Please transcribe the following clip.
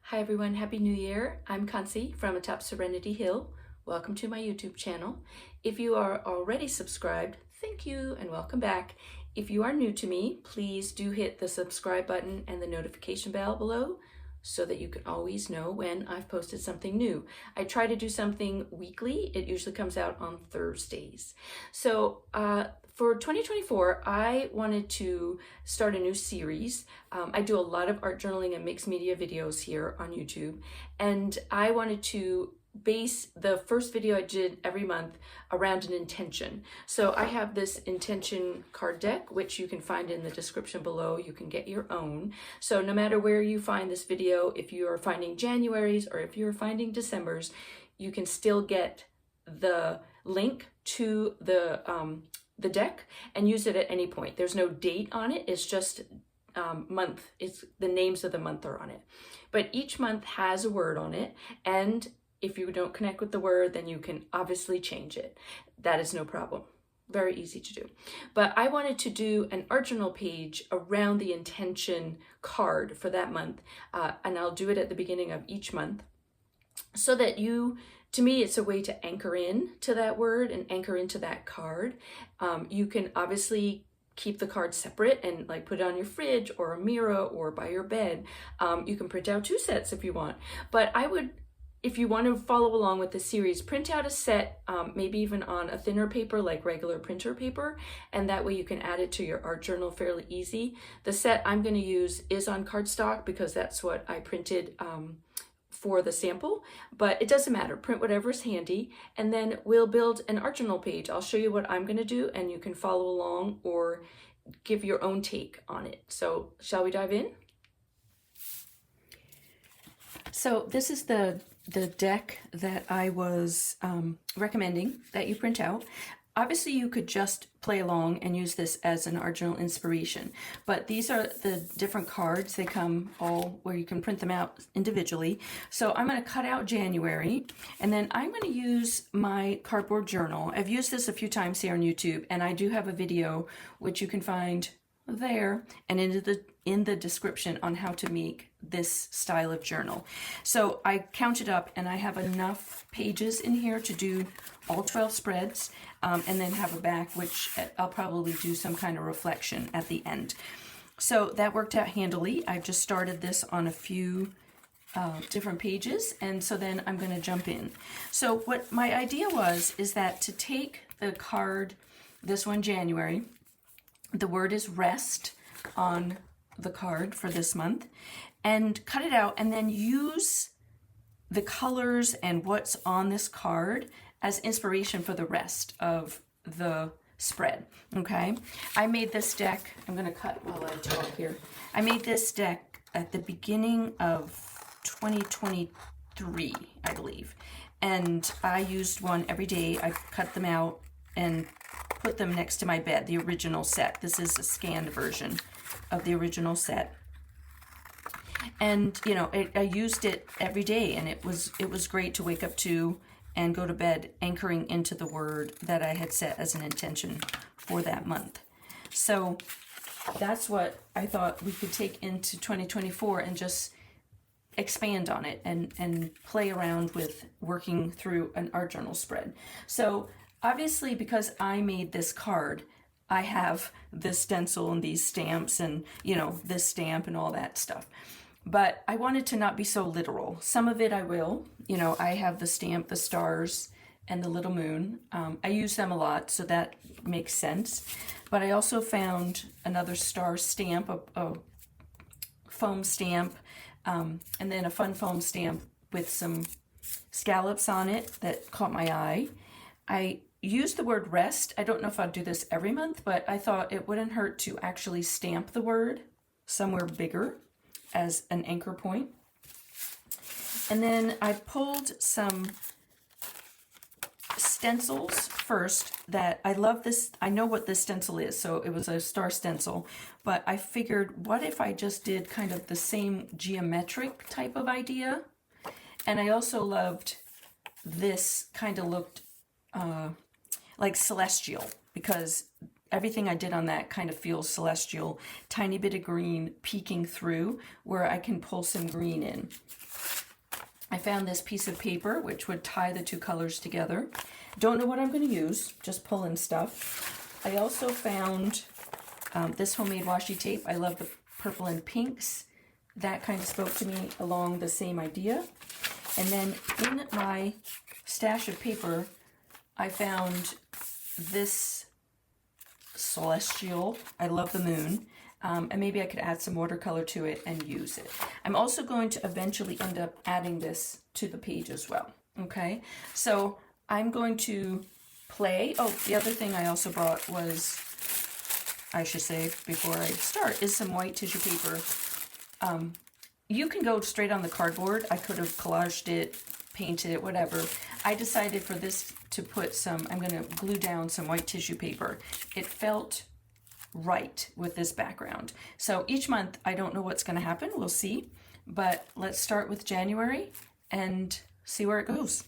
Hi everyone, Happy New Year. I'm Kansi from atop Serenity Hill. Welcome to my YouTube channel. If you are already subscribed, thank you and welcome back. If you are new to me, please do hit the subscribe button and the notification bell below so that you can always know when I've posted something new. I try to do something weekly. It usually comes out on Thursdays. So for 2024, I wanted to start a new series. I do a lot of art journaling and mixed media videos here on YouTube, and I wanted to base the first video I did every month around an intention. So I have this intention card deck, which you can find in the description below. You can get your own. So no matter where you find this video, if you are finding January's or if you're finding December's, you can still get the link to the deck and use it at any point. There's no date on it. It's just month. It's the names of the month are on it. But each month has a word on it, and if you don't connect with the word, then you can obviously change it. That is no problem. Very easy to do. But I wanted to do an art journal page around the intention card for that month, and I'll do it at the beginning of each month so that to me, it's a way to anchor in to that word and anchor into that card. You can obviously keep the card separate and like put it on your fridge or a mirror or by your bed. You can print out 2 sets if you want. But I would, if you want to follow along with the series, print out a set, maybe even on a thinner paper like regular printer paper, and that way you can add it to your art journal fairly easy. The set I'm going to use is on cardstock because that's what I printed for the sample, but it doesn't matter. Print whatever's handy, and then we'll build an art journal page. I'll show you what I'm going to do, and you can follow along or give your own take on it. So shall we dive in? So this is the deck that I was recommending that you print out. Obviously, you could just play along and use this as an art journal inspiration, but these are the different cards. They come all where you can print them out individually. So I'm going to cut out January, and then I'm going to use my cardboard journal. I've used this a few times here on YouTube, and I do have a video which you can find there and in the description on how to make this style of journal. So I counted up, and I have enough pages in here to do all 12 spreads, and then have a back, which I'll probably do some kind of reflection at the end. So that worked out handily. I've just started this on a few different pages, and so then I'm going to jump in. So what my idea is that to take the card, this one, January, the word is rest on the card for this month, and cut it out and then use the colors and what's on this card as inspiration for the rest of the spread. Okay, I made this deck. I'm going to cut while I talk here. I made this deck at the beginning of 2023, I believe, and I used one every day. I cut them out and put them next to my bed, the original set. This is a scanned version of the original set. And you know, I used it every day, and it was great to wake up to and go to bed anchoring into the word that I had set as an intention for that month. So that's what I thought we could take into 2024 and just expand on it and play around with working through an art journal spread. So obviously, because I made this card, I have this stencil and these stamps and, you know, this stamp and all that stuff. But I wanted to not be so literal. Some of it I will. You know, I have the stamp, the stars, and the little moon. I use them a lot, so that makes sense. But I also found another star stamp, a foam stamp, and then a fun foam stamp with some scallops on it that caught my eye. I used the word rest. I don't know if I'll do this every month, but I thought it wouldn't hurt to actually stamp the word somewhere bigger as an anchor point. And then I pulled some stencils first that I love this. I know what this stencil is, so it was a star stencil, but I figured, what if I just did kind of the same geometric type of idea? And I also loved this kind of looked like celestial, because everything I did on that kind of feels celestial. Tiny bit of green peeking through where I can pull some green in. I found this piece of paper which would tie the two colors together. Don't know what I'm going to use, just pulling stuff. I also found this homemade washi tape. I love the purple and pinks. That kind of spoke to me along the same idea. And then in my stash of paper, I found this celestial. I love the moon. And maybe I could add some watercolor to it and use it. I'm also going to eventually end up adding this to the page as well. Okay, so I'm going to play. Oh, the other thing I also brought was, I should say before I start, is some white tissue paper. You can go straight on the cardboard. I could have collaged it, painted it, whatever. I decided for this to put some, I'm going to glue down some white tissue paper. It felt right with this background. So each month, I don't know what's going to happen. We'll see. But let's start with January and see where it goes.